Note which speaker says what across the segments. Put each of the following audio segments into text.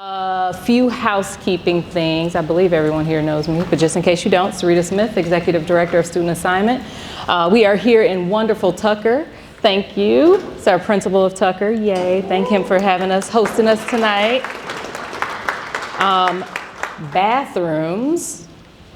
Speaker 1: A few housekeeping things. I believe everyone here knows me, but just in case you don't, Sarita Smith, Executive Director of Student Assignment. We are here in wonderful Tucker. Thank you. It's our principal of Tucker. Yay. Thank him for having us, hosting us tonight. Bathrooms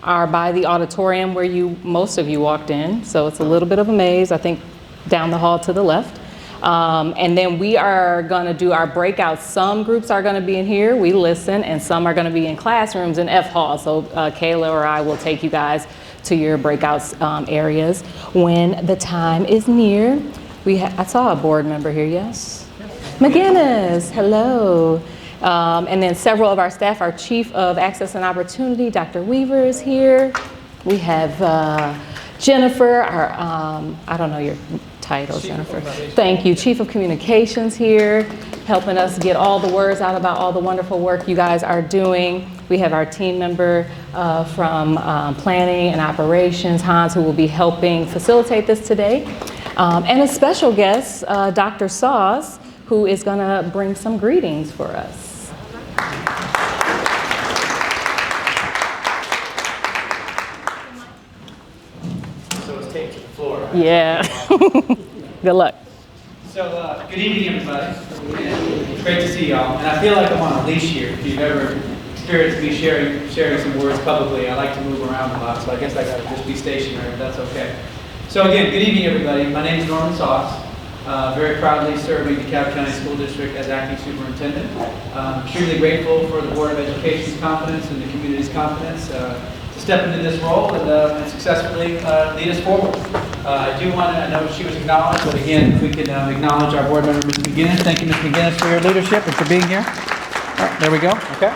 Speaker 1: are by the auditorium where most of you walked in. So it's a little bit of a maze, I think, down the hall to the left. And then we are going to do our breakouts. Some groups are going to be in here, we listen, and some are going to be in classrooms in F Hall. So Kayla or I will take you guys to your breakouts areas when the time is near. I saw a board member here, yes? McGinnis, hello. And then several of our staff, our Chief of Access and Opportunity, Dr. Weaver is here. We have Jennifer, I don't know your title, Jennifer. Thank you. Chief of Communications here, helping us get all the words out about all the wonderful work you guys are doing. We have our team member from Planning and Operations, Hans, who will be helping facilitate this today. And a special guest, Dr. Sauce, who is going to bring some greetings for us. Yeah. Good luck.
Speaker 2: So, good evening, everybody. It's great to see y'all. And I feel like I'm on a leash here. If you've ever experienced me sharing some words publicly, I like to move around a lot, so I guess I got to just be stationary, but that's okay. So again, good evening, everybody. My name is Norman Sauce. Very proudly serving DeKalb County School District as acting superintendent. Extremely grateful for the Board of Education's confidence and the community's confidence to step into this role and successfully lead us forward. I know she was acknowledged, but again, if we could acknowledge our board member, Ms. McGinnis. Thank you, Ms. McGinnis, for your leadership and for being here. Oh, there we go, okay.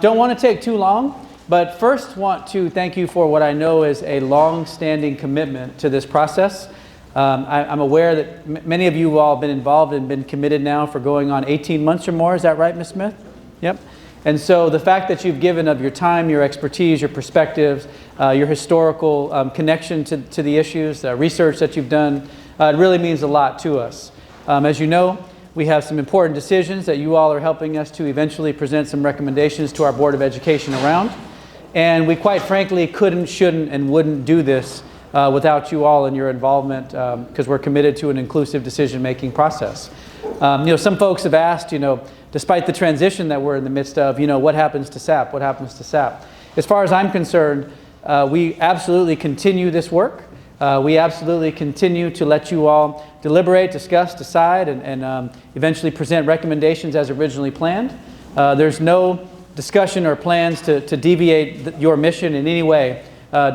Speaker 2: Don't want to take too long, but first want to thank you for what I know is a long-standing commitment to this process. I'm aware that many of you all have been involved and been committed now for going on 18 months or more. Is that right, Ms. Smith? Yep. And so the fact that you've given of your time, your expertise, your perspectives, your historical connection to the issues, research that you've done, it really means a lot to us. As you know, we have some important decisions that you all are helping us to eventually present some recommendations to our Board of Education around. And we quite frankly couldn't, shouldn't, and wouldn't do this without you all and your involvement, because we're committed to an inclusive decision-making process. Some folks have asked, despite the transition that we're in the midst of, what happens to SAP? What happens to SAP? As far as I'm concerned, we absolutely continue this work. We absolutely continue to let you all deliberate, discuss, decide, and eventually present recommendations as originally planned. There's no discussion or plans to deviate your mission in any way,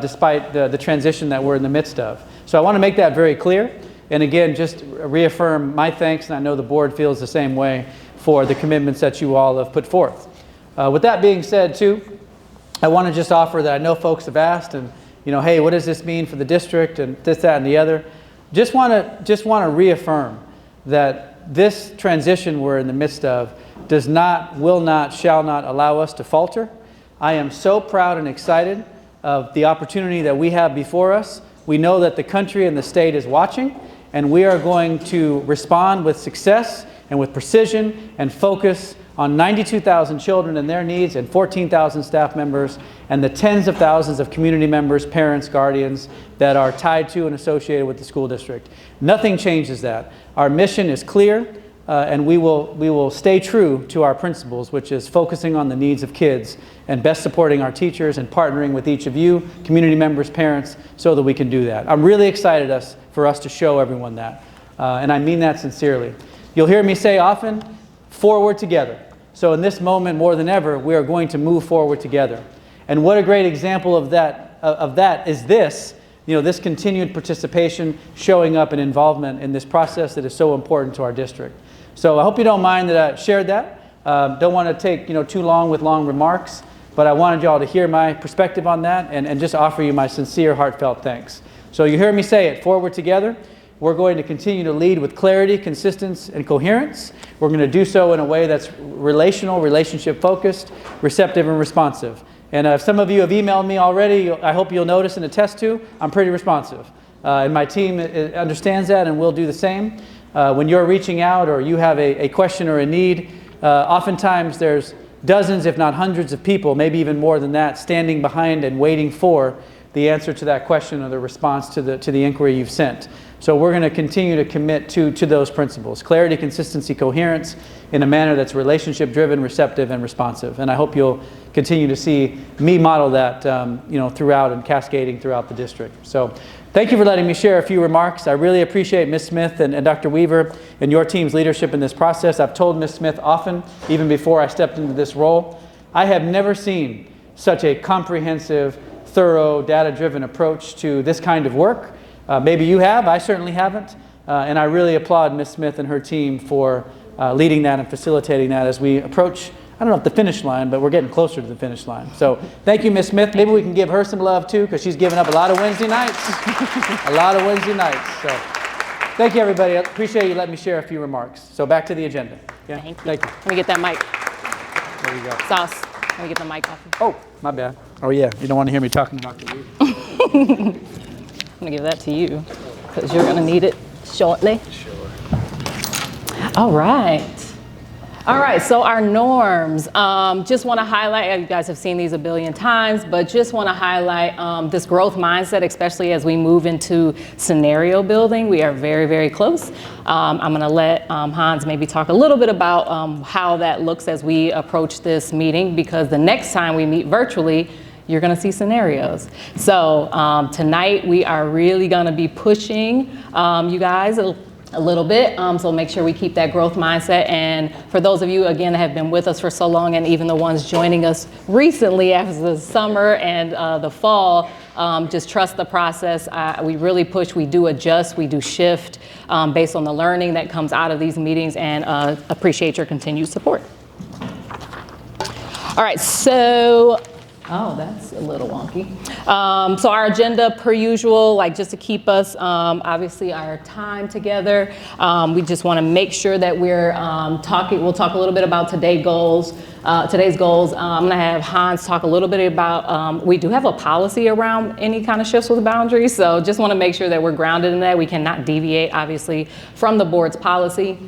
Speaker 2: despite the transition that we're in the midst of. So I want to make that very clear. And again, just reaffirm my thanks, and I know the board feels the same way, for the commitments that you all have put forth. With that being said, too, I want to just offer that I know folks have asked, and hey, what does this mean for the district, and this, that, and the other. Just want to reaffirm that this transition we're in the midst of does not, will not, shall not allow us to falter. I am so proud and excited of the opportunity that we have before us. We know that the country and the state is watching, and we are going to respond with success and with precision and focus on 92,000 children and their needs, and 14,000 staff members, and the tens of thousands of community members, parents, guardians that are tied to and associated with the school district. Nothing changes that. Our mission is clear, and we will stay true to our principles, which is focusing on the needs of kids and best supporting our teachers and partnering with each of you, community members, parents, so that we can do that. I'm really excited for us to show everyone that, and I mean that sincerely. You'll hear me say often, forward together. So in this moment, more than ever, we are going to move forward together. And what a great example of that is this, this continued participation, showing up and involvement in this process that is so important to our district. So I hope you don't mind that I shared that. Don't want to take too long with long remarks, but I wanted y'all to hear my perspective on that and just offer you my sincere, heartfelt thanks. So you hear me say it, forward together. We're going to continue to lead with clarity, consistency, and coherence. We're going to do so in a way that's relational, relationship-focused, receptive, and responsive. And if some of you have emailed me already, I hope you'll notice and attest to, I'm pretty responsive. And my team understands that and will do the same. When you're reaching out or you have a question or a need, oftentimes there's dozens, if not hundreds of people, maybe even more than that, standing behind and waiting for the answer to that question or the response to the inquiry you've sent. So we're going to continue to commit to those principles: clarity, consistency, coherence, in a manner that's relationship-driven, receptive, and responsive. And I hope you'll continue to see me model that throughout and cascading throughout the district. So thank you for letting me share a few remarks. I really appreciate Ms. Smith and Dr. Weaver and your team's leadership in this process. I've told Ms. Smith often, even before I stepped into this role, I have never seen such a comprehensive, thorough, data-driven approach to this kind of work. Maybe you have, I certainly haven't. And I really applaud Ms. Smith and her team for leading that and facilitating that as we approach, I don't know if the finish line, but we're getting closer to the finish line. So thank you, Ms. Smith. Maybe we can give her some love too, because she's given up a lot of Wednesday nights. A lot of Wednesday nights. So thank you, everybody. I appreciate you letting me share a few remarks. So back to the agenda. Yeah?
Speaker 1: Thank you.
Speaker 2: Thank you.
Speaker 1: Let me get that mic.
Speaker 2: There you go.
Speaker 1: Sauce. Let me get the mic off.
Speaker 2: Oh, my bad. Oh, yeah. You don't want to hear me talking to Dr. Weaver.
Speaker 1: I'm going to give that to you because you're going to need it shortly.
Speaker 2: Sure.
Speaker 1: All right. All right, so our norms. Just want to highlight, you guys have seen these a billion times, but just want to highlight this growth mindset, especially as we move into scenario building. We are very, very close. I'm going to let Hans maybe talk a little bit about how that looks as we approach this meeting, because the next time we meet virtually, you're going to see scenarios. So tonight we are really going to be pushing you guys a little bit, so make sure we keep that growth mindset. And for those of you, again, that have been with us for so long, and even the ones joining us recently after the summer and the fall, just trust the process. We really push, we do adjust, we do shift based on the learning that comes out of these meetings, and appreciate your continued support. All right, so oh, that's a little wonky. So our agenda, per usual, like just to keep us, obviously our time together. We just want to make sure that we're we'll talk a little bit about today's goals. I'm going to have Hans talk a little bit about, we do have a policy around any kind of shifts with boundaries. So just want to make sure that we're grounded in that. We cannot deviate, obviously, from the board's policy.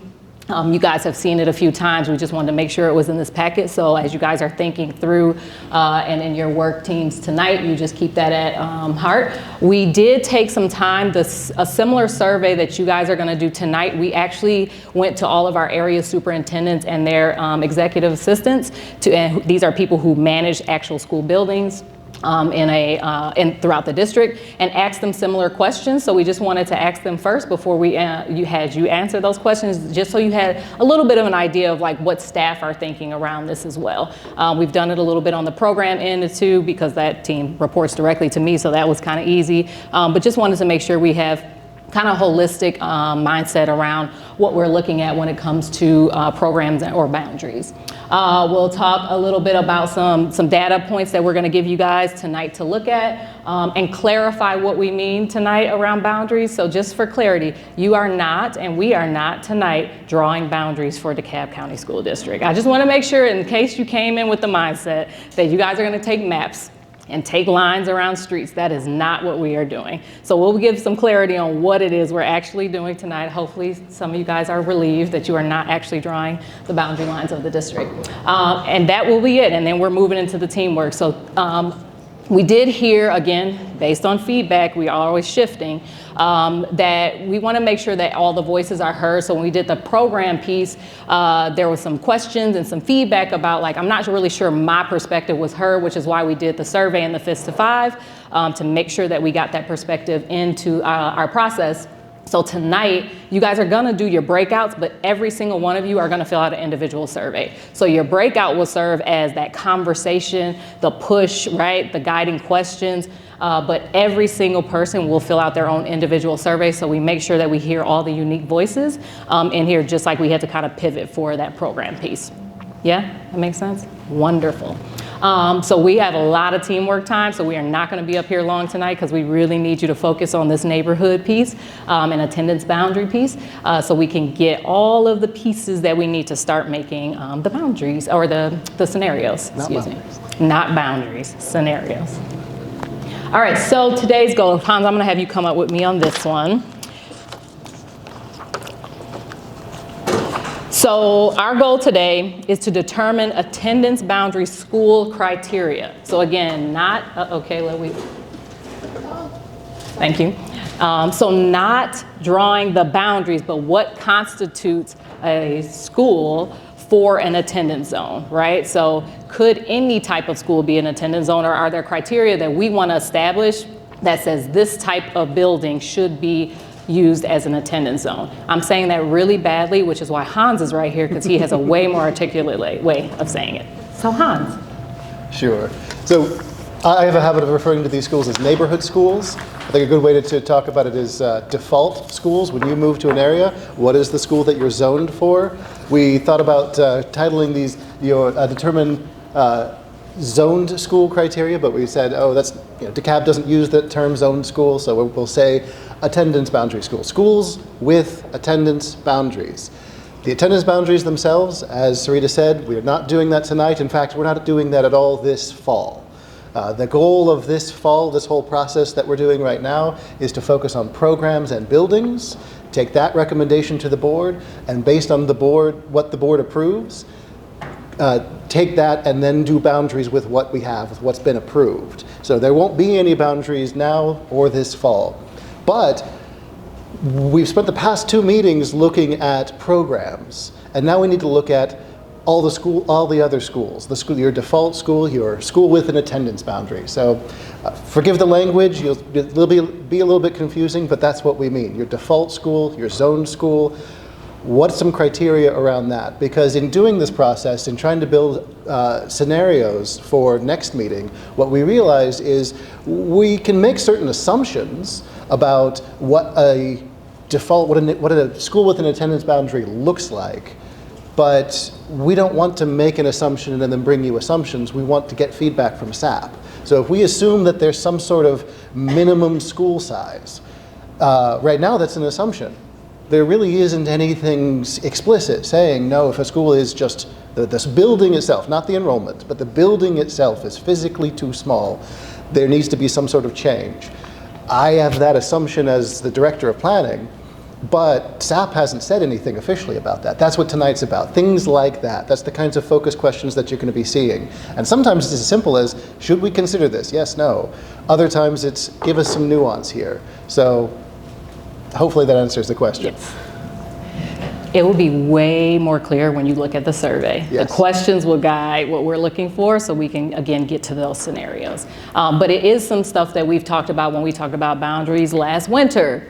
Speaker 1: You guys have seen it a few times. We just wanted to make sure it was in this packet. So as you guys are thinking through and in your work teams tonight, you just keep that at heart. We did take some time, a similar survey that you guys are going to do tonight. We actually went to all of our area superintendents and their executive assistants, and these are people who manage actual school buildings throughout the district, and ask them similar questions. So we just wanted to ask them first before we you answer those questions, just so you had a little bit of an idea of like what staff are thinking around this as well. We've done it a little bit on the program end too, because that team reports directly to me, so that was kind of easy. But just wanted to make sure we have kind of holistic mindset around what we're looking at when it comes to programs or boundaries. We'll talk a little bit about some data points that we're going to give you guys tonight to look at and clarify what we mean tonight around boundaries. So just for clarity, you are not, and we are not tonight, drawing boundaries for DeKalb County School District. I just want to make sure, in case you came in with the mindset that you guys are going to take maps and take lines around streets. That is not what we are doing. So we'll give some clarity on what it is we're actually doing tonight. Hopefully some of you guys are relieved that you are not actually drawing the boundary lines of the district. And that will be it. And then we're moving into the teamwork. So we did hear, again, based on feedback, we are always shifting, that we want to make sure that all the voices are heard. So when we did the program piece, there was some questions and some feedback about, like, I'm not really sure my perspective was heard, which is why we did the survey and the Fist to 5, to make sure that we got that perspective into our process. So tonight, you guys are gonna do your breakouts, but every single one of you are gonna fill out an individual survey. So your breakout will serve as that conversation, the push, right? The guiding questions, but every single person will fill out their own individual survey. So we make sure that we hear all the unique voices in here, just like we had to kind of pivot for that program piece. Yeah, that makes sense? Wonderful. So we have a lot of teamwork time, so we are not going to be up here long tonight because we really need you to focus on this neighborhood piece and attendance boundary piece, so we can get all of the pieces that we need to start making the boundaries, or the scenarios, excuse me. Not boundaries, scenarios. All right, so today's goal, Hans, I'm going to have you come up with me on this one. So our goal today is to determine attendance boundary school criteria. So again, thank you. So not drawing the boundaries, but what constitutes a school for an attendance zone, right? So could any type of school be an attendance zone, or are there criteria that we want to establish that says this type of building should be used as an attendance zone? I'm saying that really badly, which is why Hans is right here, because he has a way more articulate way of saying it. So Hans.
Speaker 3: Sure. So I have a habit of referring to these schools as neighborhood schools. I think a good way to talk about it is default schools. When you move to an area, what is the school that you're zoned for? We thought about titling these, determine zoned school criteria, but we said, oh, that's, DeKalb doesn't use the term zoned school, so we'll say attendance boundary school. Schools with attendance boundaries. The attendance boundaries themselves, as Sarita said, we are not doing that tonight. In fact, we're not doing that at all this fall. The goal of this fall, this whole process that we're doing right now, is to focus on programs and buildings, take that recommendation to the board, and based on the board, what the board approves, take that and then do boundaries with what we have, with what's been approved. So there won't be any boundaries now or this fall. But we've spent the past 2 meetings looking at programs, and now we need to look at all the other schools, your default school, your school with an attendance boundary. So forgive the language, it'll be a little bit confusing, but that's what we mean. Your default school, your zoned school, what's some criteria around that? Because in doing this process, in trying to build scenarios for next meeting, what we realized is we can make certain assumptions about what a default, what a school with an attendance boundary looks like, but we don't want to make an assumption and then bring you assumptions. We want to get feedback from SAP. So if we assume that there's some sort of minimum school size, right now that's an assumption. There really isn't anything explicit saying, no, if a school is just this building itself, not the enrollment, but the building itself is physically too small, there needs to be some sort of change. I have that assumption as the director of planning, but SAP hasn't said anything officially about that. That's what tonight's about, things like that. That's the kinds of focus questions that you're going to be seeing. And sometimes it's as simple as, should we consider this? Yes, no. Other times it's, give us some nuance here. So hopefully that answers the question.
Speaker 1: Yes. It will be way more clear when you look at the survey.
Speaker 3: Yes.
Speaker 1: The questions will guide what we're looking for, so we can, again, get to those scenarios. But it is some stuff that we've talked about when we talked about boundaries last winter.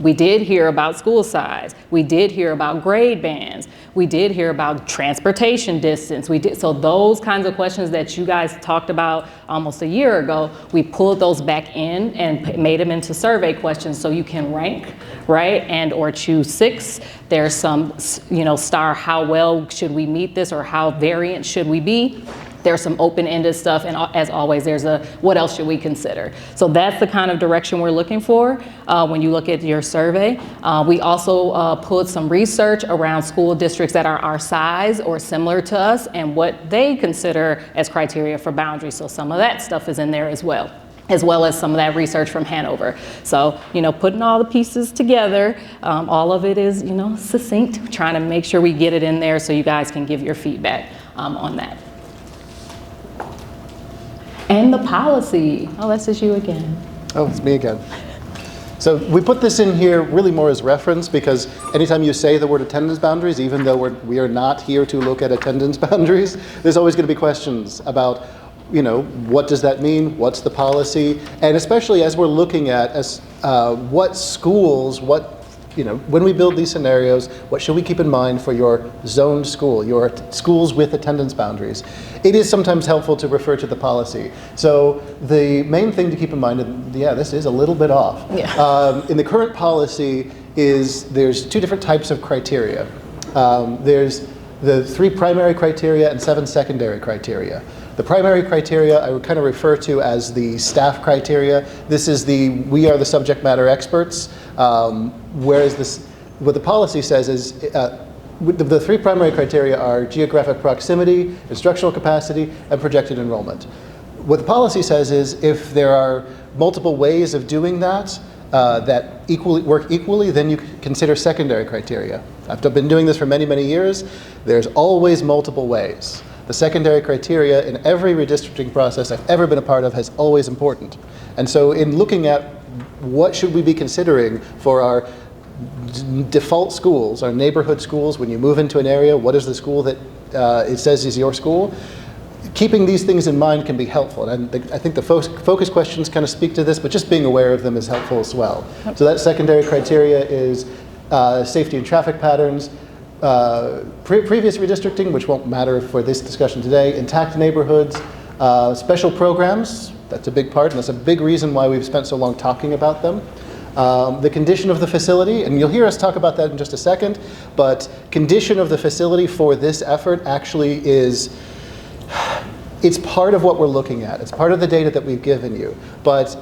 Speaker 1: We did hear about school size. We did hear about grade bands. We did hear about transportation distance. So those kinds of questions that you guys talked about almost a year ago, we pulled those back in and made them into survey questions so you can rank, right? And or choose 6. There's some, star, how well should we meet this, or how variant should we be? There's some open-ended stuff, and as always, there's a what else should we consider? So that's the kind of direction we're looking for when you look at your survey. We also pulled some research around school districts that are our size or similar to us and what they consider as criteria for boundaries. So some of that stuff is in there as well as some of that research from Hanover. So, putting all the pieces together, all of it is, succinct, trying to make sure we get it in there so you guys can give your feedback on that. And the policy. Oh, that's just you again.
Speaker 3: Oh, it's me again. So we put this in here really more as reference, because anytime you say the word attendance boundaries, even though we are not here to look at attendance boundaries, there's always going to be questions about, what does that mean? What's the policy? And especially as we're looking at what schools, when we build these scenarios, what should we keep in mind for your zoned school, your schools with attendance boundaries? It is sometimes helpful to refer to the policy. So the main thing to keep in mind, and yeah, this is a little bit off. Yeah. In the current policy there's 2 different types of criteria. There's the 3 primary criteria and 7 secondary criteria. The primary criteria I would kind of refer to as the staff criteria. This is we are the subject matter experts, whereas what the policy says is the 3 primary criteria are geographic proximity, instructional capacity, and projected enrollment. What the policy says is if there are multiple ways of doing that that work equally, then you consider secondary criteria. I've been doing this for many, many years. There's always multiple ways. The secondary criteria in every redistricting process I've ever been a part of has always important. And so in looking at what should we be considering for our default schools, our neighborhood schools, when you move into an area, what is the school that it says is your school? Keeping these things in mind can be helpful. And I think the focus questions kind of speak to this, but just being aware of them is helpful as well. So that secondary criteria is safety and traffic patterns, previous redistricting, which won't matter for this discussion today, intact neighborhoods, special programs, that's a big part, and that's a big reason why we've spent so long talking about them. The condition of the facility, and you'll hear us talk about that in just a second, but condition of the facility for this effort actually is, it's part of what we're looking at. It's part of the data that we've given you. But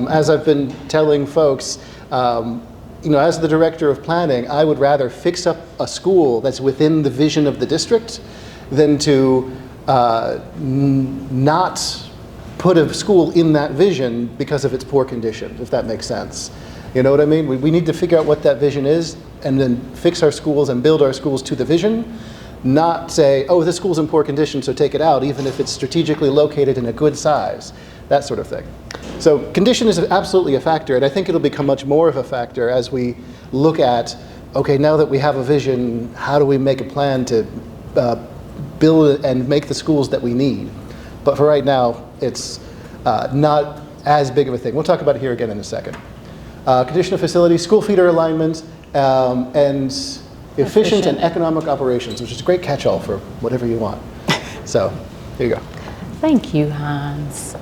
Speaker 3: as I've been telling folks, you know, as the director of planning, I would rather fix up a school that's within the vision of the district than to not put a school in that vision because of its poor condition, if that makes sense. You know what I mean? We need to figure out what that vision is and then fix our schools and build our schools to the vision, not say, oh, this school's in poor condition, so take it out, even if it's strategically located in a good size, that sort of thing. So condition is absolutely a factor, and I think it'll become much more of a factor as we look at, okay, now that we have a vision, how do we make a plan to build and make the schools that we need? But for right now, it's not as big of a thing. We'll talk about it here again in a second. Condition of facility, school feeder alignment, and efficient and economic operations, which is a great catch-all for whatever you want. So, here you go.
Speaker 1: Thank you, Hans.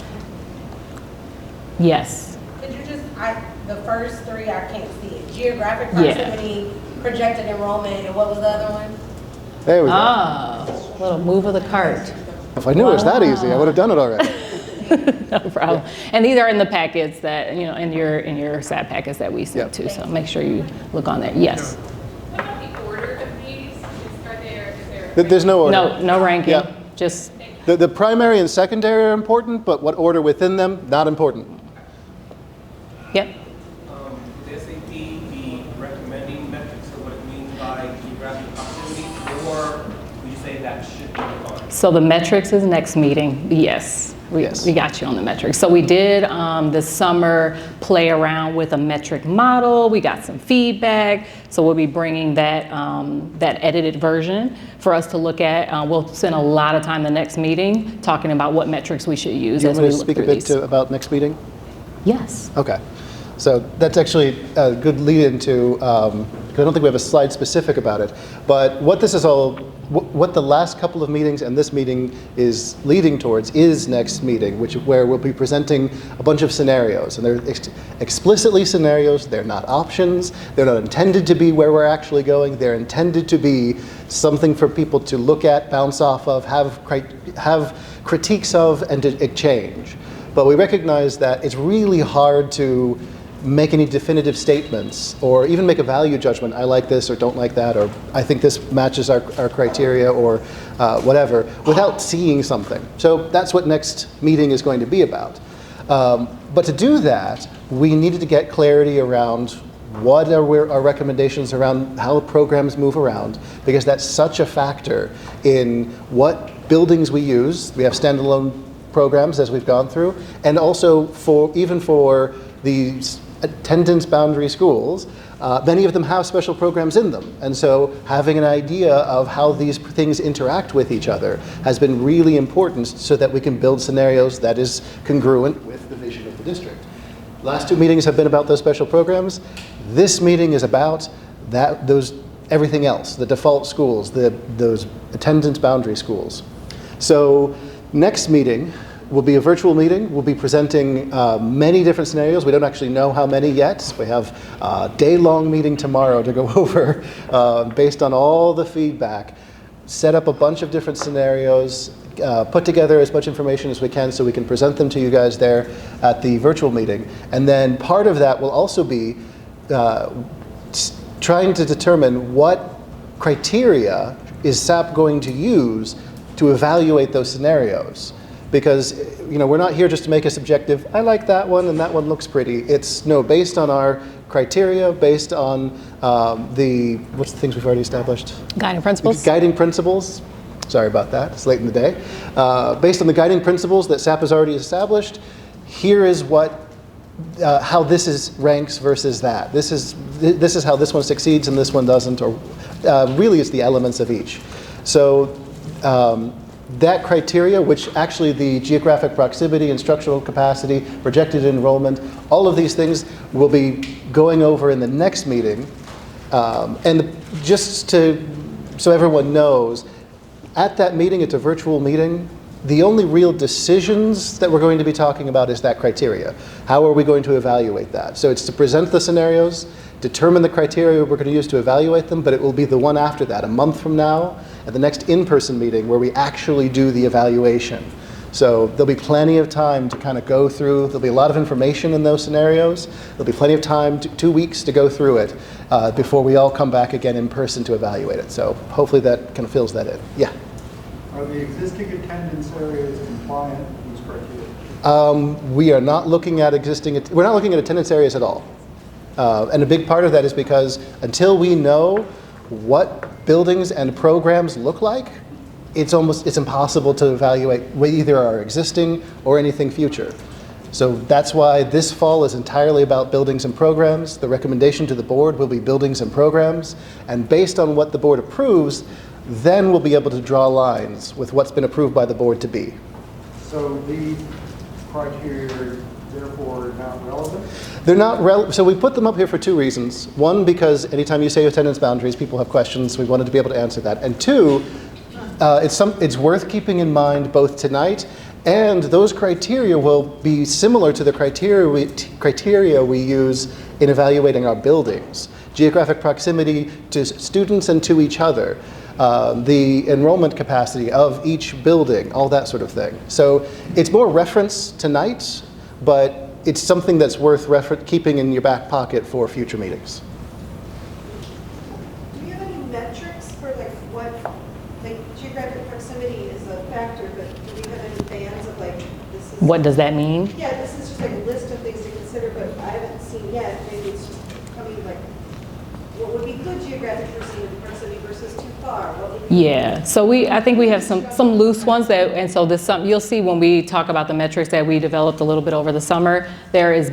Speaker 1: Yes.
Speaker 4: Could you just, the first three, I can't see it. Geographic proximity, projected enrollment, and what was the other one?
Speaker 3: There we go.
Speaker 1: Ah, little move of the cart.
Speaker 3: If I knew it was that easy, I would have done it already.
Speaker 1: No problem. Yeah. And these are in the packets that, you know, in your SAP packets that we sent too, so make sure you look on there. Yes.
Speaker 5: What about the order of these?
Speaker 3: There's no order.
Speaker 1: No ranking,
Speaker 3: Yeah.
Speaker 1: just.
Speaker 3: The primary and secondary are important, but what order within them, not important.
Speaker 1: Yep.
Speaker 6: The SAP be recommending metrics of what it means by geographic proximity, or would you say that should be defined?
Speaker 1: So the metrics is next meeting, yes. We got you on the metrics. So we did this summer play around with a metric model. We got some feedback. So we'll be bringing that, that edited version for us to look at. We'll spend a lot of time the next meeting talking about what metrics we should use as we look through these.
Speaker 3: Speak a bit about next meeting?
Speaker 1: Yes.
Speaker 3: Okay. So that's actually a good lead into, because I don't think we have a slide specific about it, but what this is all, what the last couple of meetings and this meeting is leading towards is next meeting, where we'll be presenting a bunch of scenarios. And they're explicitly scenarios, they're not options, they're not intended to be where we're actually going, they're intended to be something for people to look at, bounce off of, have critiques of, and to exchange. But we recognize that it's really hard to make any definitive statements or even make a value judgment, I like this or don't like that, or I think this matches our criteria, or whatever, without seeing something. So that's what next meeting is going to be about. But to do that, we needed to get clarity around what are our recommendations around how programs move around, because that's such a factor in what buildings we use. We have standalone programs as we've gone through, and also even for these attendance boundary schools, many of them have special programs in them. And so having an idea of how these things interact with each other has been really important so that we can build scenarios that is congruent with the vision of the district. Last two meetings have been about those special programs. This meeting is about everything else, the default schools, those attendance boundary schools. So next meeting will be a virtual meeting. We'll be presenting many different scenarios. We don't actually know how many yet. We have a day-long meeting tomorrow to go over based on all the feedback, set up a bunch of different scenarios, put together as much information as we can so we can present them to you guys there at the virtual meeting. And then part of that will also be trying to determine what criteria is SAP going to use to evaluate those scenarios. because we're not here just to make a subjective, I like that one and that one looks pretty. It's no, based on our criteria, based on what's the things we've already established?
Speaker 1: Guiding principles.
Speaker 3: Guiding principles. Sorry about that, it's late in the day. Based on the guiding principles that SAP has already established, here is how this ranks versus that. This is how this one succeeds and this one doesn't, or really it's the elements of each. So that criteria, which actually the geographic proximity, instructional capacity, projected enrollment, all of these things will be going over in the next meeting. And just so everyone knows, at that meeting, it's a virtual meeting, the only real decisions that we're going to be talking about is that criteria. How are we going to evaluate that? So it's to present the scenarios, determine the criteria we're going to use to evaluate them, but it will be the one after that, a month from now, at the next in-person meeting where we actually do the evaluation. So there'll be plenty of time to kind of go through. There'll be a lot of information in those scenarios. There'll be plenty of time, 2 weeks to go through it before we all come back again in person to evaluate it. So hopefully that kind of fills that in. Yeah?
Speaker 7: Are the existing attendance areas compliant with these criteria?
Speaker 3: We are not looking at we're not looking at attendance areas at all. And a big part of that is because until we know what buildings and programs look like, it's impossible to evaluate either our existing or anything future. So that's why this fall is entirely about buildings and programs. The recommendation to the board will be buildings and programs. And based on what the board approves, then we'll be able to draw lines with what's been approved by the board to be.
Speaker 7: So these criteria are therefore not relevant?
Speaker 3: They're not relevant. So we put them up here for 2 reasons. One, because anytime you say attendance boundaries, people have questions. We wanted to be able to answer that. And 2, it's worth keeping in mind both tonight and those criteria will be similar to the criteria we use in evaluating our buildings. Geographic proximity to students and to each other. The enrollment capacity of each building, all that sort of thing. So it's more reference tonight, but it's something that's worth keeping in your back pocket for future meetings.
Speaker 4: Do you have any metrics for geographic proximity is a factor, but do we have any bands of this is...
Speaker 1: What does that mean?
Speaker 4: Yeah, this is just a list of things to consider, but I haven't seen yet. Maybe it's just coming what would be good geographic proximity versus too far? What would be
Speaker 1: Yeah, so I think we have some loose ones and so you'll see when we talk about the metrics that we developed a little bit over the summer, there is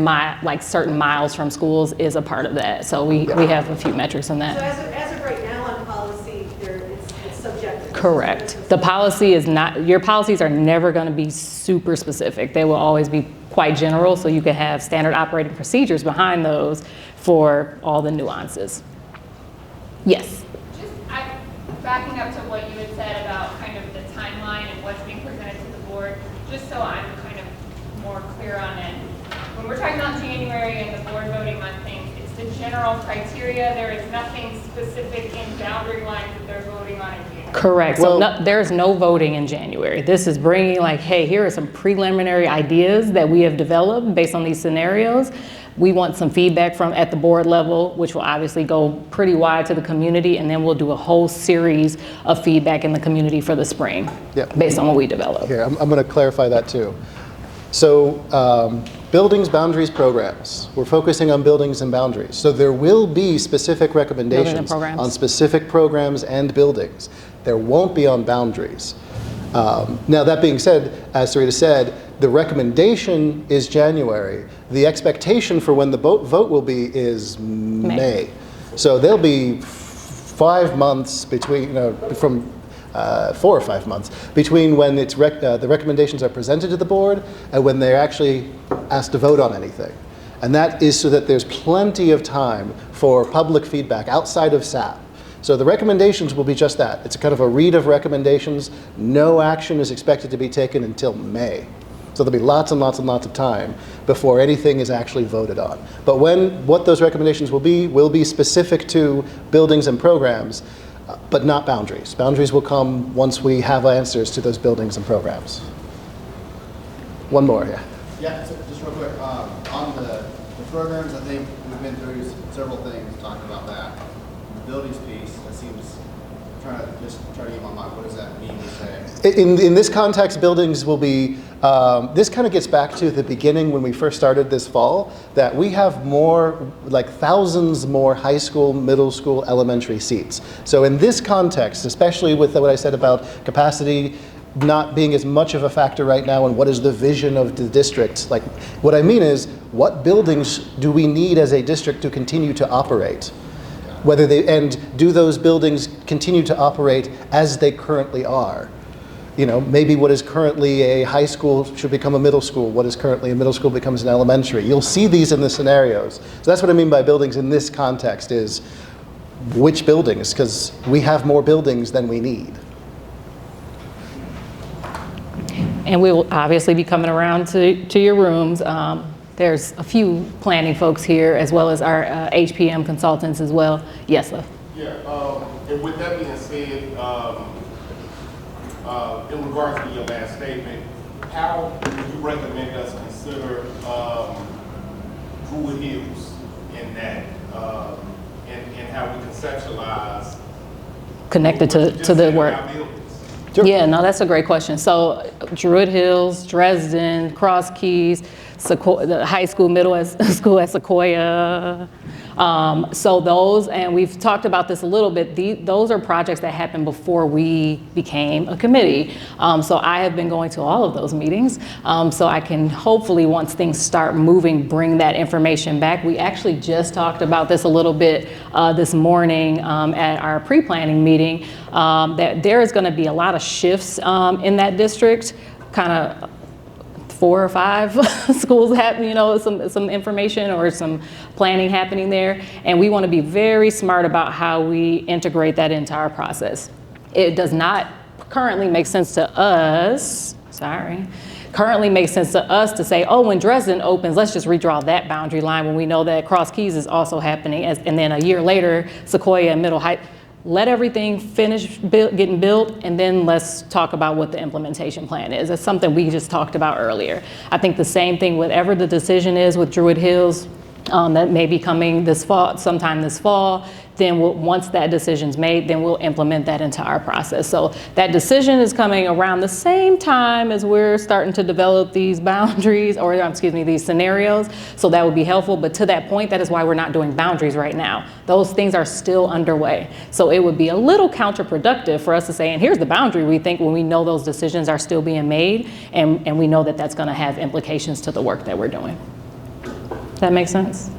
Speaker 1: certain miles from schools is a part of that. So we have a few metrics on that.
Speaker 4: So as of right now on policy, it's subjective.
Speaker 1: Correct. The policy is not, your policies are never going to be super specific. They will always be quite general, so you can have standard operating procedures behind those for all the nuances. Yes.
Speaker 5: Backing up to what you had said about kind of the timeline and what's being presented to the board, just so I'm kind of more clear on it. When we're talking about January and the board voting on things, it's the general criteria. There is nothing specific in boundary lines that they're voting on in January.
Speaker 1: Correct. So there's no voting in January. This is bringing hey, here are some preliminary ideas that we have developed based on these scenarios. We want some feedback at the board level, which will obviously go pretty wide to the community, and then we'll do a whole series of feedback in the community for the spring, based on what we develop.
Speaker 3: Here, I'm going to clarify that too. So buildings, boundaries, programs. We're focusing on buildings and boundaries. So there will be specific recommendations on specific programs and buildings. There won't be on boundaries. Now that being said, as Sarita said, the recommendation is January. The expectation for when the vote will be is May. So there'll be 5 months between, from 4 or 5 months between when the recommendations are presented to the board and when they're actually asked to vote on anything. And that is so that there's plenty of time for public feedback outside of SAP. So the recommendations will be just that. It's a kind of a read of recommendations. No action is expected to be taken until May. So there'll be lots and lots and lots of time before anything is actually voted on. But what those recommendations will be specific to buildings and programs, but not boundaries. Boundaries will come once we have answers to those buildings and programs. One more, yeah.
Speaker 8: Yeah, so just real quick, on the programs, I think we've been through several things talking about that. The buildings piece, that seems trying to get my mind. What does that mean to say?
Speaker 3: In this context, buildings will be, this kind of gets back to the beginning when we first started this fall, that we have more, like thousands more high school, middle school, elementary seats. So in this context, especially with what I said about capacity not being as much of a factor right now and what is the vision of the district, like what I mean is, what buildings do we need as a district to continue to operate? Whether they, and do those buildings continue to operate as they currently are? You know, maybe what is currently a high school should become a middle school. What is currently a middle school becomes an elementary. You'll see these in the scenarios. So that's what I mean by buildings in this context is which buildings, because we have more buildings than we need.
Speaker 1: And we will obviously be coming around to your rooms. There's a few planning folks here, as well as our HPM consultants as well. Yes, love.
Speaker 9: Yeah, and with that being said, in regards to your last statement, how would you recommend us consider Druid Hills in that, and how we conceptualize
Speaker 1: Connected to the work.
Speaker 3: Sure.
Speaker 1: Yeah, no, that's a great question. So Druid Hills, Dresden, Cross Keys, the high school, middle school at Sequoia. So those, and we've talked about this a little bit, those are projects that happened before we became a committee. So I have been going to all of those meetings. So I can hopefully, once things start moving, bring that information back. We actually just talked about this a little bit this morning at our pre-planning meeting, that there is gonna be a lot of shifts in that district, kind of 4 or 5 schools have, you know, some information or some planning happening there. And we want to be very smart about how we integrate that into our process. It does not currently make sense to us, currently makes sense to us to say, oh, when Dresden opens, let's just redraw that boundary line when we know that Cross Keys is also happening. And then a year later, Sequoia and Middle Heights. Let everything finish getting built, and then let's talk about what the implementation plan is. That's something we just talked about earlier. I think the same thing, whatever the decision is with Druid Hills, that may be coming this fall, sometime this fall, then once that decision's made, then we'll implement that into our process. So that decision is coming around the same time as we're starting to develop these boundaries, or excuse me, these scenarios. So that would be helpful, but to that point, that is why we're not doing boundaries right now. Those things are still underway. So it would be a little counterproductive for us to say, and here's the boundary we think, when we know those decisions are still being made, and we know that that's gonna have implications to the work that we're doing. Does that make sense?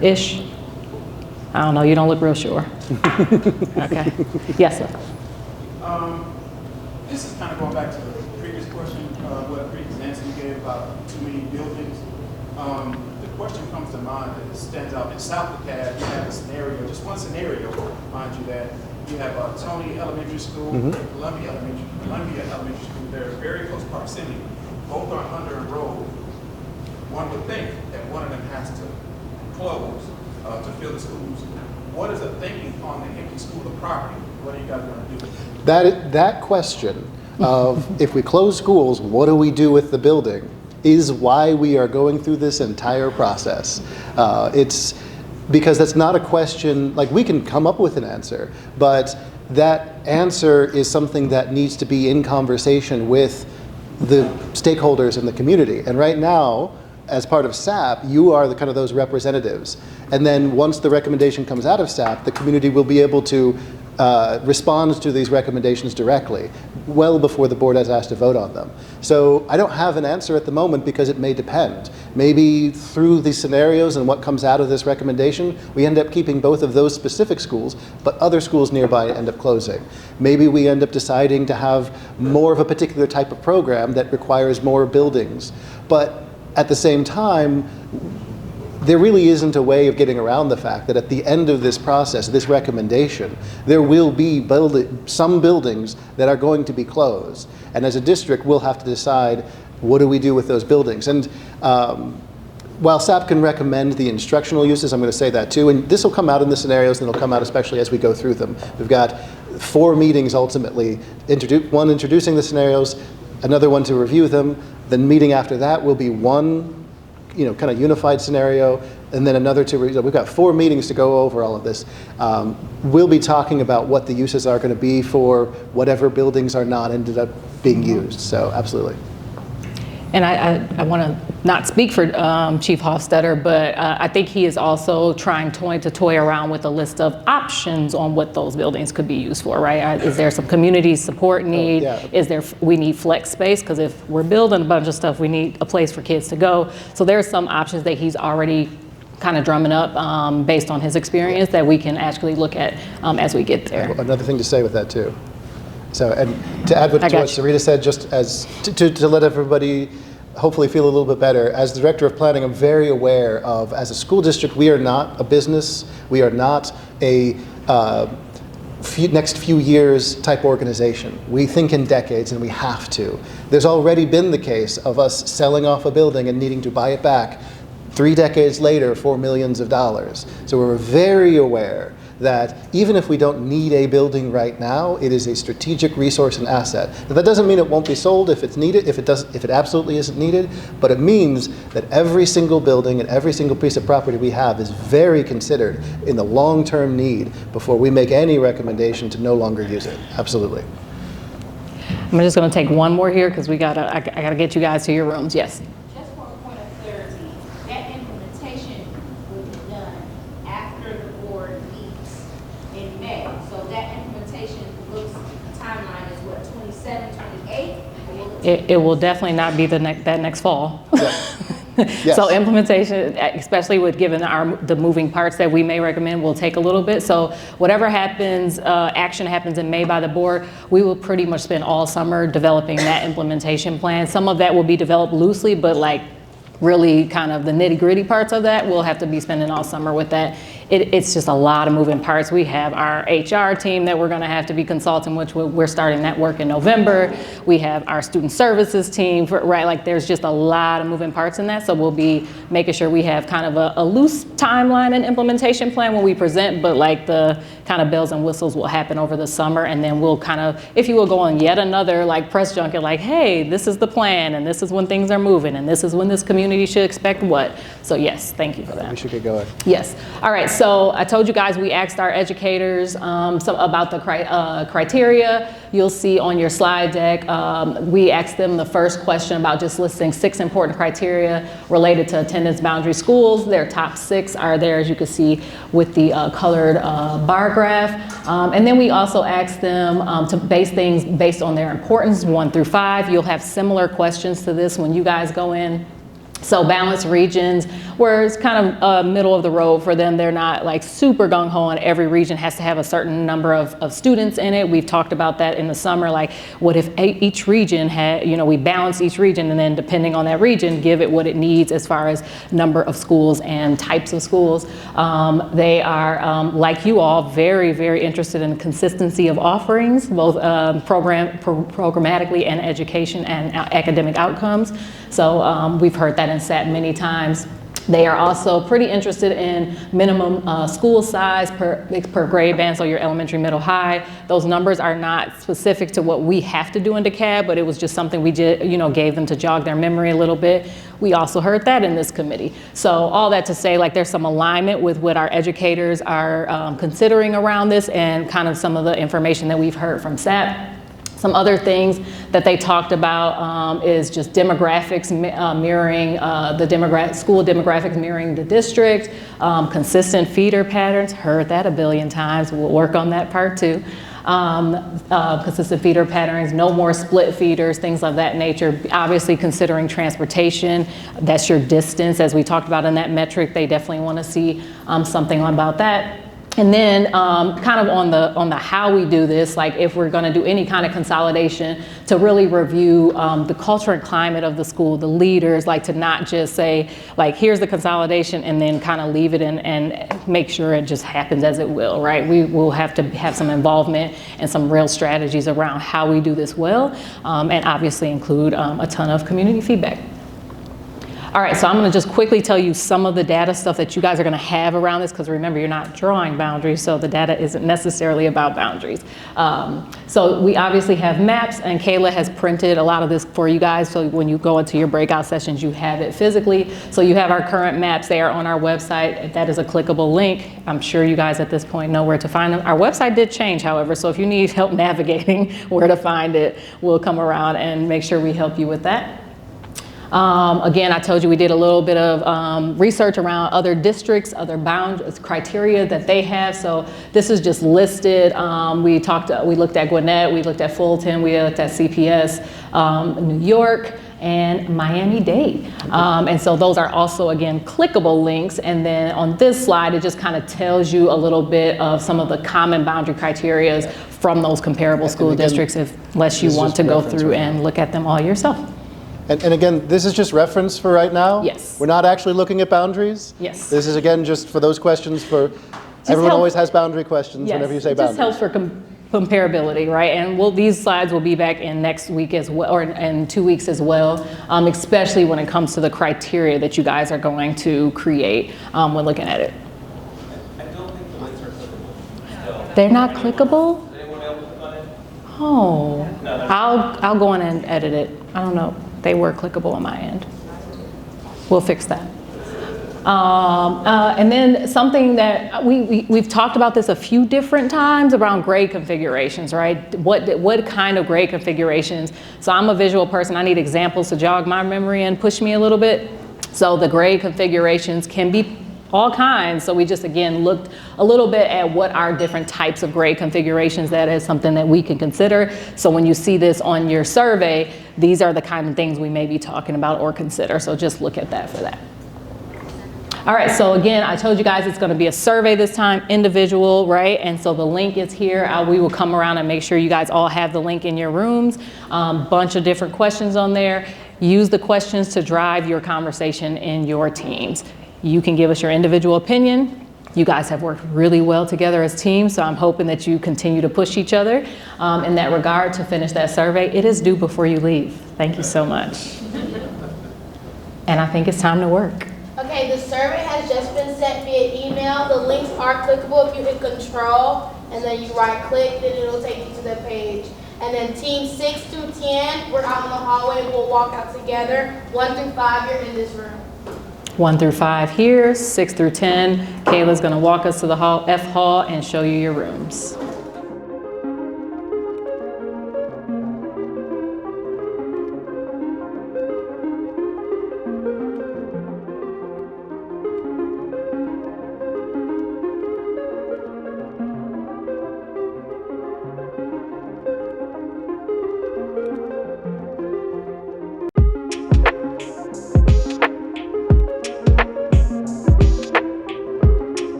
Speaker 1: Ish? I don't know, you don't look real sure. Okay. Yes, sir.
Speaker 10: This is kind of going back to the previous question, what previous answer you gave about too many buildings. The question comes to mind that stands out in South DeKalb. You have a scenario, just one scenario, mind you, that you have Tony Elementary School, and Columbia Elementary School. They're very close proximity. Both are under a road. One would think that one of them has to close to fill the schools. What is the thinking on the empty school of property? What are you guys going to do?
Speaker 3: That question of if we close schools, what do we do with the building, is why we are going through this entire process. It's because that's not a question, like we can come up with an answer, but that answer is something that needs to be in conversation with the stakeholders in the community. And right now, as part of SAP, you are the kind of those representatives. And then once the recommendation comes out of SAP, the community will be able to respond to these recommendations directly, well before the board has asked to vote on them. So I don't have an answer at the moment because it may depend. Maybe through these scenarios and what comes out of this recommendation, we end up keeping both of those specific schools, but other schools nearby end up closing. Maybe we end up deciding to have more of a particular type of program that requires more buildings. But at the same time, there really isn't a way of getting around the fact that at the end of this process, this recommendation, there will be some buildings that are going to be closed. And as a district, we'll have to decide, what do we do with those buildings? And while SAP can recommend the instructional uses, I'm going to say that too, and this will come out in the scenarios, and it'll come out especially as we go through them. We've got 4 meetings ultimately, one introducing the scenarios, another one to review them. The meeting after that will be one kind of unified scenario, and then another two, we've got 4 meetings to go over all of this. We'll be talking about what the uses are going to be for whatever buildings are not ended up being used, so absolutely.
Speaker 1: And I want to not speak for Chief Hofstetter, but I think he is also trying to toy around with a list of options on what those buildings could be used for, right? Is there some community support need?
Speaker 3: Yeah.
Speaker 1: We need flex space, because if we're building a bunch of stuff, we need a place for kids to go. So there's some options that he's already kind of drumming up based on his experience that we can actually look at as we get there.
Speaker 3: Another thing to say with that too. So, and to add to what Sarita said, just as to let everybody hopefully feel a little bit better, as the Director of Planning, I'm very aware of, as a school district, we are not a business, we are not a next few years type organization. We think in decades, and we have to. There's already been the case of us selling off a building and needing to buy it back 3 decades later for millions of dollars. So we're very aware that even if we don't need a building right now, it is a strategic resource and asset. Now, that doesn't mean it won't be sold if it's needed, if it absolutely isn't needed, but it means that every single building and every single piece of property we have is very considered in the long-term need before we make any recommendation to no longer use it. Absolutely.
Speaker 1: I'm just going to take one more here, because I gotta get you guys to your rooms. Yes.
Speaker 11: Just for a point of clarity, that implementation will be done after the board meets in May. So that implementation looks, the timeline is what, 27, 28?
Speaker 1: It will definitely not be that next fall.
Speaker 3: Yes.
Speaker 1: So implementation, especially with given the moving parts that we may recommend, will take a little bit. So whatever happens, action happens in May by the board, we will pretty much spend all summer developing that implementation plan. Some of that will be developed loosely, but like really kind of the nitty-gritty parts of that, we'll have to be spending all summer with that. It's just a lot of moving parts. We have our HR team that we're going to have to be consulting, which we're starting that work in November. We have our student services team, right? Like there's just a lot of moving parts in that. So we'll be making sure we have kind of a loose timeline and implementation plan when we present, but like the kind of bells and whistles will happen over the summer. And then we'll kind of, if you will, go on yet another like press junket, like, hey, this is the plan, and this is when things are moving, and this is when this community should expect what. So yes, thank you for that.
Speaker 3: We should get going.
Speaker 1: Yes. All right. So I told you guys we asked our educators about the criteria. You'll see on your slide deck, we asked them the first question about just listing 6 important criteria related to attendance boundary schools. Their top 6 are there, as you can see, with the colored bar graph. And then we also asked them to base things based on their importance, 1 through 5. You'll have similar questions to this when you guys go in. So balanced regions, where it's kind of middle of the road for them. They're not like super gung-ho, and every region has to have a certain number of students in it. We've talked about that in the summer, like what if each region had, we balance each region, and then depending on that region, give it what it needs as far as number of schools and types of schools. They are, like you all, very, very interested in consistency of offerings, both programmatically and education and academic outcomes. So we've heard that in SAP many times. They are also pretty interested in minimum school size per grade band, so your elementary, middle, high. Those numbers are not specific to what we have to do in DeKalb, but it was just something we did, gave them to jog their memory a little bit. We also heard that in this committee. So all that to say, like, there's some alignment with what our educators are considering around this, and kind of some of the information that we've heard from SAP. Some other things that they talked about is just demographics mirroring school demographics mirroring the district, consistent feeder patterns, heard that a billion times, we'll work on that part too. Consistent feeder patterns, no more split feeders, things of that nature. Obviously considering transportation, that's your distance, as we talked about in that metric. They definitely want to see something about that. And then kind of on the how we do this, like if we're going to do any kind of consolidation, to really review the culture and climate of the school, the leaders, like to not just say, like, here's the consolidation and then kind of leave it and make sure it just happens as it will, right? We will have to have some involvement and some real strategies around how we do this well, and obviously include a ton of community feedback. All right, so I'm going to just quickly tell you some of the data stuff that you guys are going to have around this, because remember, you're not drawing boundaries, so the data isn't necessarily about boundaries. So we obviously have maps, and Kayla has printed a lot of this for you guys, so when you go into your breakout sessions, you have it physically. So you have our current maps. They are on our website. That is a clickable link. I'm sure you guys at this point know where to find them. Our website did change, however, so if you need help navigating where to find it, we'll come around and make sure we help you with that. Again, I told you we did a little bit of research around other districts, other boundaries, criteria that they have. So this is just listed. We looked at Gwinnett, we looked at Fulton, we looked at CPS, New York, and Miami-Dade. And so those are also, again, clickable links. And then on this slide, it just kind of tells you a little bit of some of the common boundary criteria from those comparable school districts, unless you want to go through and look at them all yourself.
Speaker 3: And again, this is just reference for right now?
Speaker 1: Yes.
Speaker 3: We're not actually looking at boundaries?
Speaker 1: Yes.
Speaker 3: This is, again, just for those questions everyone always has boundary questions whenever you say boundaries.
Speaker 1: It just helps for comparability, right? And these slides will be back in next week as well, or in 2 weeks as well, especially when it comes to the criteria that you guys are going to create when looking at it.
Speaker 6: I don't think the links are clickable.
Speaker 1: They're not clickable?
Speaker 6: Is anyone able to click on it?
Speaker 1: Oh,
Speaker 6: No,
Speaker 1: I'll go in and edit it. I don't know. They were clickable on my end. We'll fix that. And then something that we've talked about this a few different times around grade configurations, right? What kind of grade configurations? So I'm a visual person. I need examples to jog my memory and push me a little bit. So the grade configurations can be all kinds. So we just, again, looked a little bit at what are different types of grade configurations. That is something that we can consider. So when you see this on your survey, these are the kind of things we may be talking about or consider. So just look at that for that. All right, so again, I told you guys it's gonna be a survey this time, individual, right? And so the link is here. We will come around and make sure you guys all have the link in your rooms. Bunch of different questions on there. Use the questions to drive your conversation in your teams. You can give us your individual opinion. You guys have worked really well together as teams, so I'm hoping that you continue to push each other in that regard to finish that survey. It is due before you leave. Thank you so much. And I think it's time to work.
Speaker 12: Okay, the survey has just been sent via email. The links are clickable. If you hit control and then you right click, then it'll take you to the page. And then team 6 through 10, we're out in the hallway. We'll walk out together. 1 through 5, you're in this room.
Speaker 1: 1 through 5 here, 6 through 10. Kayla's gonna walk us to the hall, F hall, and show you your rooms.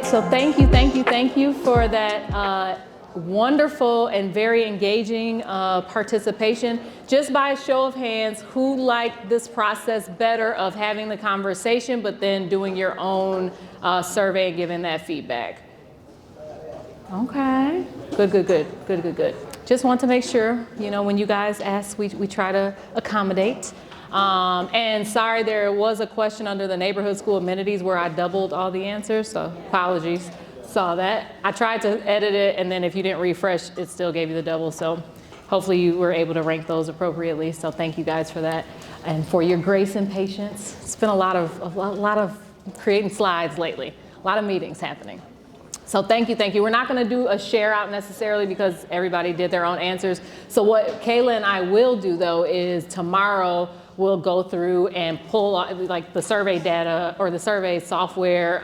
Speaker 1: So thank you for that wonderful and very engaging participation. Just by a show of hands, who liked this process better of having the conversation, but then doing your own survey and giving that feedback? Okay, good. Just want to make sure, you know, when you guys ask, we try to accommodate. And sorry, there was a question under the neighborhood school amenities where I doubled all the answers, so apologies. Saw that. I tried to edit it, and then if you didn't refresh, it still gave you the double, so hopefully you were able to rank those appropriately, so thank you guys for that. And for your grace and patience. It's been a lot of creating slides lately, a lot of meetings happening. So thank you. We're not going to do a share out necessarily because everybody did their own answers. So what Kayla and I will do though is tomorrow we'll go through and pull like the survey data, or the survey software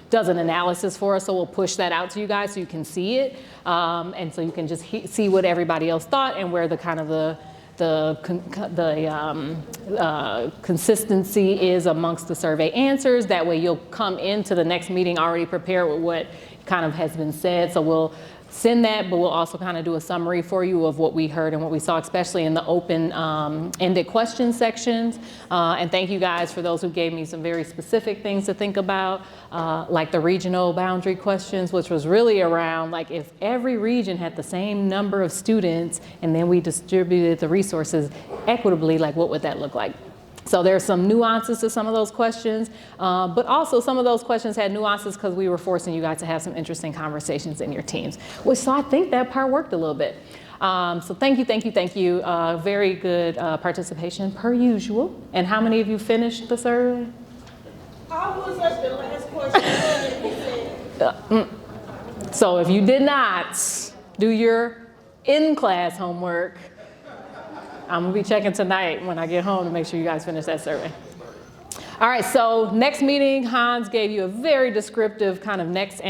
Speaker 1: does an analysis for us. So we'll push that out to you guys so you can see it. And so you can just see what everybody else thought and where the kind of consistency is amongst the survey answers. That way you'll come into the next meeting already prepared with what kind of has been said. So we'll send that, but we'll also kind of do a summary for you of what we heard and what we saw, especially in the open-ended question sections. And thank you guys for those who gave me some very specific things to think about, like the regional boundary questions, which was really around like if every region had the same number of students and then we distributed the resources equitably, like what would that look like? So there's some nuances to some of those questions, but also some of those questions had nuances because we were forcing you guys to have some interesting conversations in your teams, so I think that part worked a little bit. So thank you. Very good participation per usual. And how many of you finished the survey?
Speaker 11: I was at the last question.
Speaker 1: So if you did not do your in-class homework, I'm gonna be checking tonight when I get home to make sure you guys finish that survey. All right, so next meeting, Hans gave you a very descriptive kind of next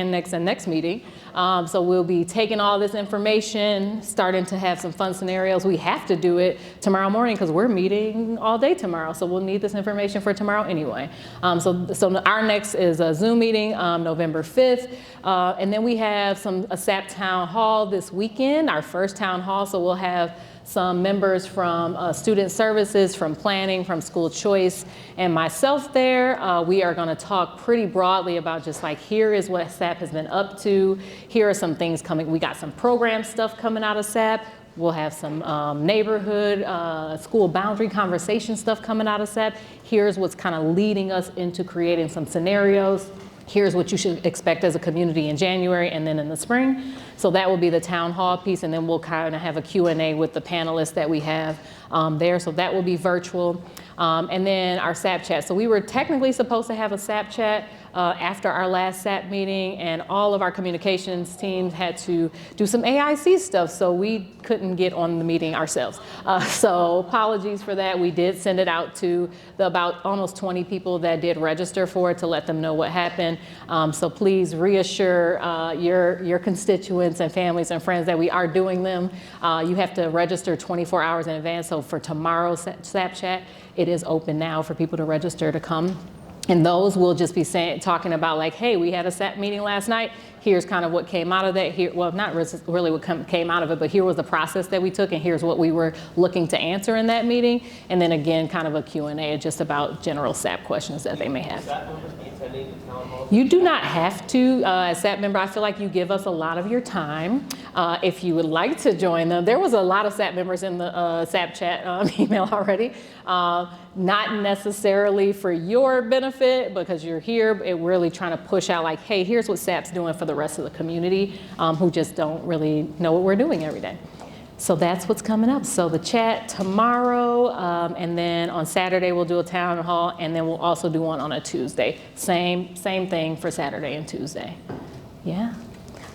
Speaker 1: meeting. So we'll be taking all this information, starting to have some fun scenarios. We have to do it tomorrow morning because we're meeting all day tomorrow. So we'll need this information for tomorrow anyway. So our next is a Zoom meeting, November 5th. And then we have a SAP town hall this weekend, our first town hall. So we'll have some members from student services, from planning, from school choice, and myself there. We are gonna talk pretty broadly about just like, here is what SAP has been up to. Here are some things coming. We got some program stuff coming out of SAP. We'll have some neighborhood, school boundary conversation stuff coming out of SAP. Here's what's kind of leading us into creating some scenarios. Here's what you should expect as a community in January and then in the spring. So that will be the town hall piece, and then we'll kind of have a Q&A with the panelists that we have there. So that will be virtual. And then our SAP chat. So we were technically supposed to have a SAP chat after our last SAP meeting, and all of our communications teams had to do some AIC stuff, so we couldn't get on the meeting ourselves. So apologies for that. We did send it out to the about almost 20 people that did register for it to let them know what happened. So please reassure your constituents and families and friends that we are doing them. You have to register 24 hours in advance. So for tomorrow's SAP chat, it is open now for people to register to come. And those will just be talking about like, hey, we had a SAP meeting last night. Here's kind of what came out of that. Here, well, not really what came out of it, but here was the process that we took, and here's what we were looking to answer in that meeting. And then again, kind of a Q&A just about general SAP questions that they may have. You do not have to. As SAP member, I feel like you give us a lot of your time. If you would like to join them, there was a lot of SAP members in the SAP chat email already. Not necessarily for your benefit because you're here, but really trying to push out like, hey, here's what SAP's doing for the rest of the community who just don't really know what we're doing every day. So that's what's coming up. So the chat tomorrow, and then on Saturday we'll do a town hall, and then we'll also do one on a Tuesday. Same thing for Saturday and Tuesday. Yeah.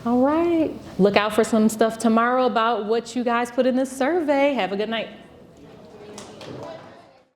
Speaker 1: All right. Look out for some stuff tomorrow about what you guys put in this survey. Have a good night.